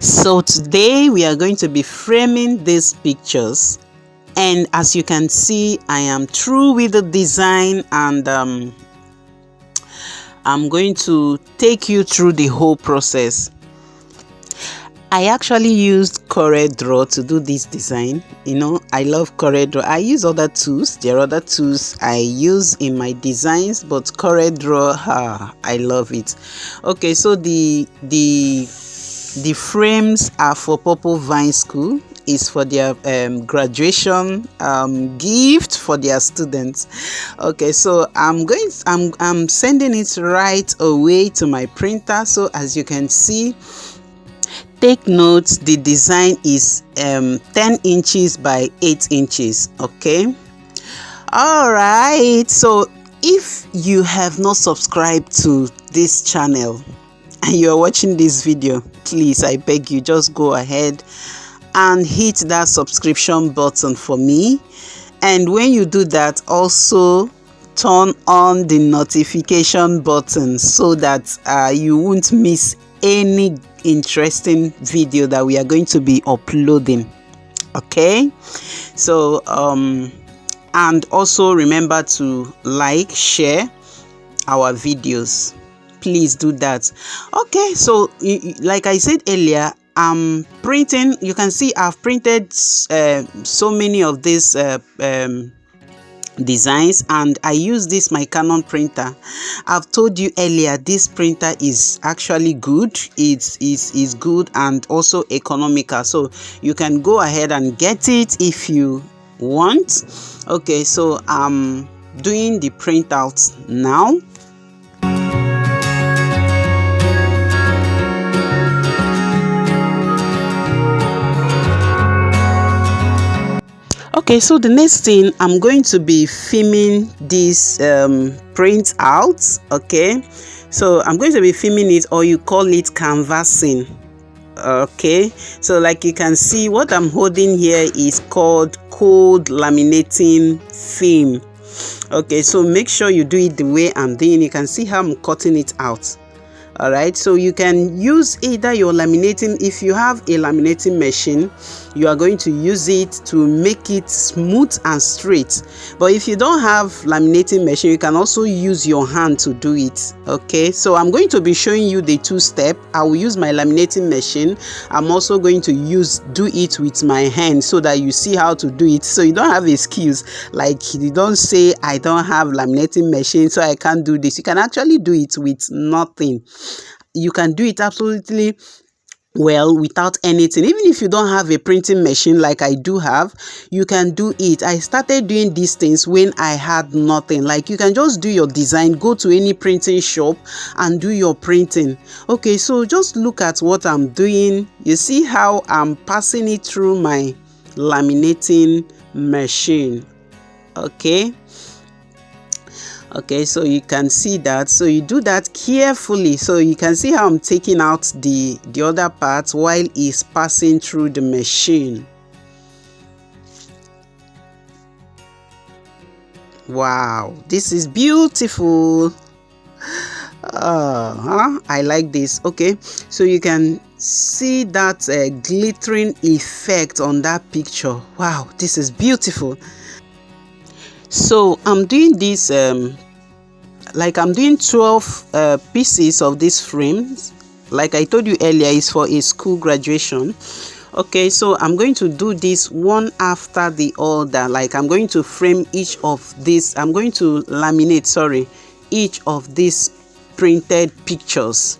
So today we are going to be framing these pictures, and as you can see, I am through with the design, and I'm going to take you through the whole process. I actually used CorelDRAW to do this design. You know, I love CorelDRAW. I use other tools. There are other tools I use in my designs, but CorelDRAW, I love it. Okay, so the frames are for Purple Vine School. Is for their graduation gift for their students. Okay, so I'm sending it right away to my printer. So as you can see, take note, the design is 10 inches by 8 inches. Okay, all right. So if you have not subscribed to this channel and you are watching this video, please, I beg you, just go ahead and hit that subscription button for me. And when you do that, also turn on the notification button so that you won't miss any interesting video that we are going to be uploading. Okay, so and also remember to like, share our videos. Please do that. Okay, so like I said earlier, I'm printing. You can see I've printed so many of these designs, and I use this my Canon printer. I've told you earlier, this printer is actually good. It's good and also economical, so you can go ahead and get it if you want. Okay, so I'm doing the printout now. Okay, so the next thing, I'm going to be filming this print out. Okay, so I'm going to be filming it, or you call it canvassing. Okay, so like you can see, what I'm holding here is called cold laminating film. Okay, so make sure you do it the way I'm doing. You can see how I'm cutting it out. All right, so you can use either your laminating. If you have a laminating machine, you are going to use it to make it smooth and straight. But if you don't have laminating machine, you can also use your hand to do it. Okay, so I'm going to be showing you the two-step. I will use my laminating machine. I'm also going to do it with my hand so that you see how to do it, so you don't have excuse, like you don't say I don't have laminating machine so I can't do this. You can actually do it with nothing. You can do it absolutely well without anything. Even if you don't have a printing machine like I do have, you can do it. I started doing these things when I had nothing. Like, you can just do your design, go to any printing shop and do your printing. Okay, so just look at what I'm doing. You see how I'm passing it through my laminating machine. Okay, so you can see that. So you do that carefully. So you can see how I'm taking out the other part while it's passing through the machine. Wow, this is beautiful. I like this. Okay, so you can see that glittering effect on that picture. Wow, this is beautiful. So I'm doing this like I'm doing 12 pieces of these frames. Like I told you earlier, it's for a school graduation. Okay, so I'm going to do this one after the other. Like, I'm going to frame each of these. I'm going to laminate, sorry, each of these printed pictures.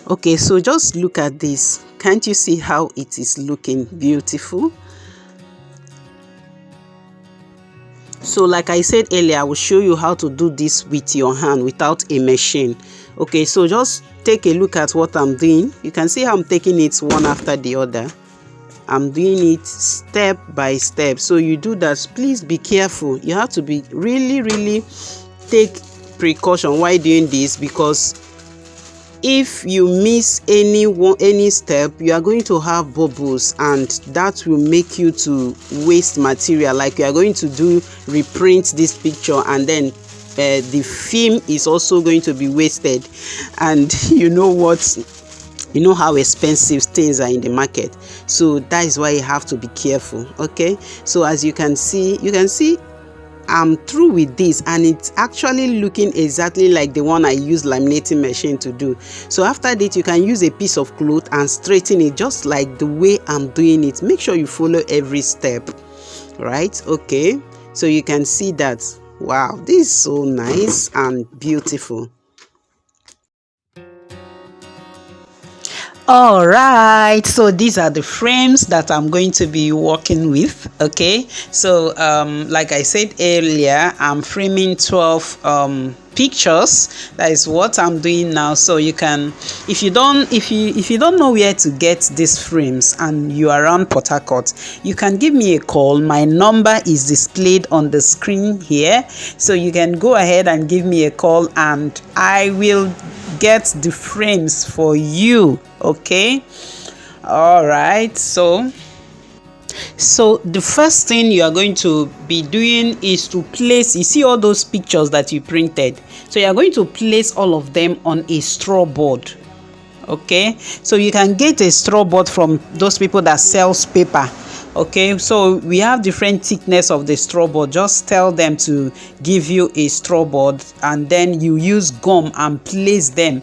Okay, so just look at this. Can't you see how it is looking beautiful? So like I said earlier, I will show you how to do this with your hand without a machine. Okay, so just take a look at what I'm doing. You can see how I'm taking it one after the other. I'm doing it step by step. So you do that, please be careful. You have to be really take precaution while doing this, because if you miss any step, you are going to have bubbles, and that will make you to waste material. Like you are going to reprint this picture, and then the film is also going to be wasted. And you know what, you know how expensive things are in the market. So that is why you have to be careful. Okay, so as you can see I'm through with this, and it's actually looking exactly like the one I use laminating machine to do. So after that, you can use a piece of cloth and straighten it just like the way I'm doing it. Make sure you follow every step, right? Okay, so you can see that, wow, this is so nice and beautiful. All right, so these are the frames that I'm going to be working with. Okay, so like I said earlier, I'm framing 12 pictures. That is what I'm doing now. So you can, if you don't know where to get these frames and you are around Port Harcourt, you can give me a call. My number is displayed on the screen here, so you can go ahead and give me a call, and I will get the frames for you. Okay, all right, so the first thing you are going to be doing is to place, you see all those pictures that you printed, so you are going to place all of them on a straw board. Okay, so you can get a straw board from those people that sells paper. Okay, so we have different thickness of the straw board. Just tell them to give you a straw board, and then you use gum and place them.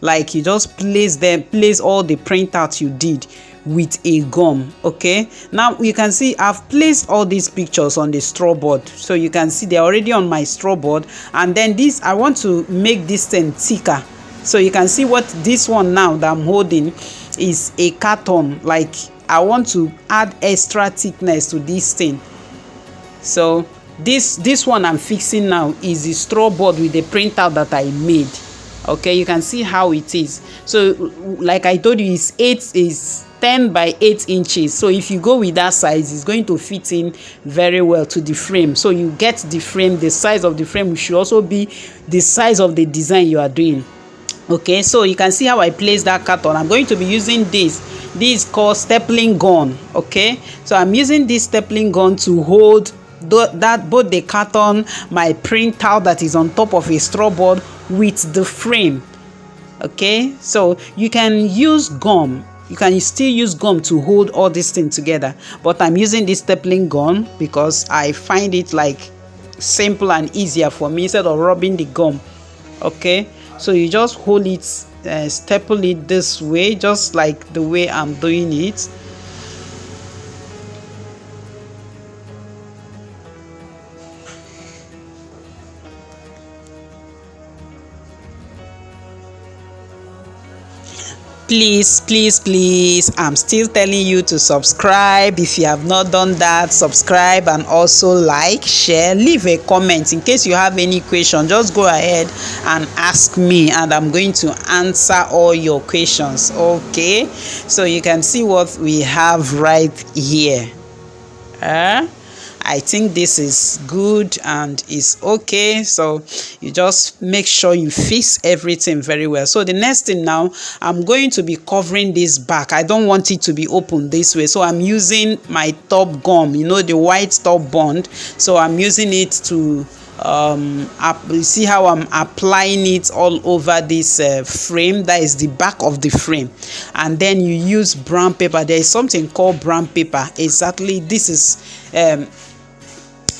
Like you just place all the printouts you did with a gum. Okay, now you can see I've placed all these pictures on the straw board, so you can see they're already on my straw board. And then this, I want to make this thing thicker, so you can see what this one now that I'm holding is a carton. Like I want to add extra thickness to this thing. So this one I'm fixing now is the straw board with the printout that I made. Okay, you can see how it is. So like I told you, is 10 by 8 inches. So if you go with that size, it's going to fit in very well to the frame. So you get the frame, the size of the frame should also be the size of the design you are doing. Okay, so you can see how I place that carton. I'm going to be using this is called stapling gun. Okay, so I'm using this stapling gun to hold that both the carton, my printout that is on top of a straw board, with the frame. Okay, so you can use gum, you can still use gum to hold all these things together, but I'm using this stapling gun because I find it like simple and easier for me instead of rubbing the gum. Okay, so you just hold it, staple it this way, just like the way I'm doing it. Please, I'm still telling you to subscribe. If you have not done that, subscribe, and also like, share, leave a comment. In case you have any question, just go ahead and ask me, and I'm going to answer all your questions. Okay, so you can see what we have right here. I think this is good and is okay. So you just make sure you fix everything very well. So the next thing now, I'm going to be covering this back. I don't want it to be open this way, so I'm using my top gum, you know, the white top bond. So I'm using it to you see how I'm applying it all over this frame. That is the back of the frame. And then you use brown paper. There is something called brown paper. Exactly, this is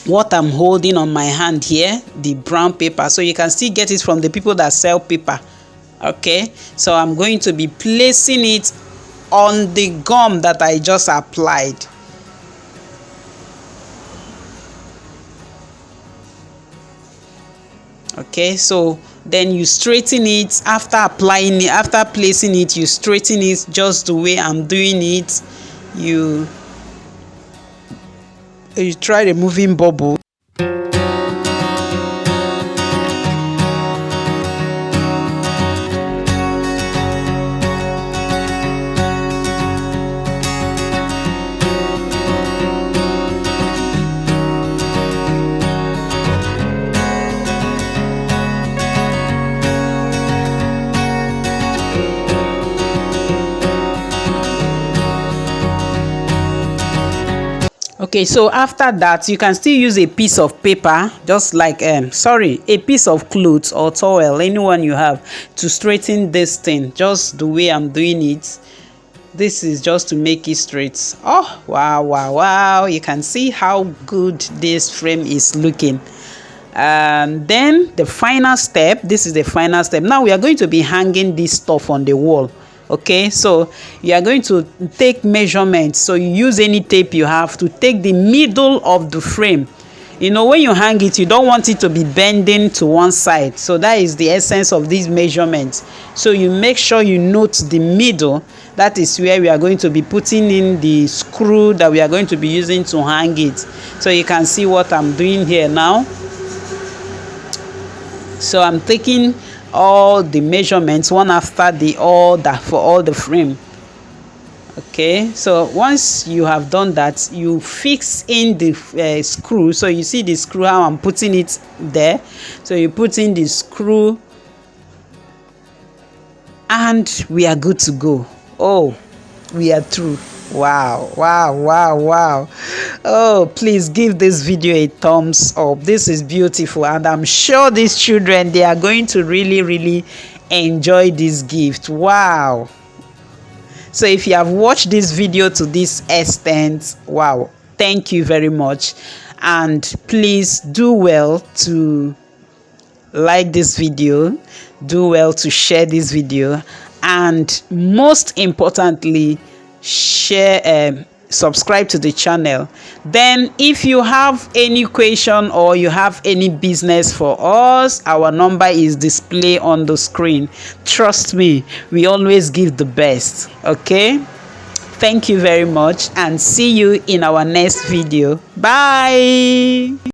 what I'm holding on my hand here, the brown paper. So you can still get it from the people that sell paper. Okay, so I'm going to be placing it on the gum that I just applied. Okay, so then you straighten it after applying it, after placing it, you straighten it just the way I'm doing it. You try removing bubble. Okay, so after that you can still use a piece of paper, just like a piece of cloth or towel, anyone you have, to straighten this thing just the way I'm doing it. This is just to make it straight. Oh, wow, wow, wow, you can see how good this frame is looking. And then the final step, this is the final step. Now we are going to be hanging this stuff on the wall. Okay, so you are going to take measurements. So you use any tape you have to take the middle of the frame. You know, when you hang it, you don't want it to be bending to one side. So that is the essence of these measurements. So you make sure you note the middle. That is where we are going to be putting in the screw that we are going to be using to hang it. So you can see what I'm doing here now. So I'm taking all the measurements one after the other for all the frame. Okay, so once you have done that, you fix in the screw. So you see the screw, how I'm putting it there. So you put in the screw and we are good to go. Oh, we are through. Wow, wow, wow, wow. Oh, please give this video a thumbs up. This is beautiful, and I'm sure these children, they are going to really enjoy this gift. Wow. So if you have watched this video to this extent, wow, thank you very much. And please do well to like this video, do well to share this video, and most importantly, share, subscribe to the channel. Then if you have any question or you have any business for us, our number is displayed on the screen. Trust me, we always give the best. Okay, thank you very much, and see you in our next video. Bye.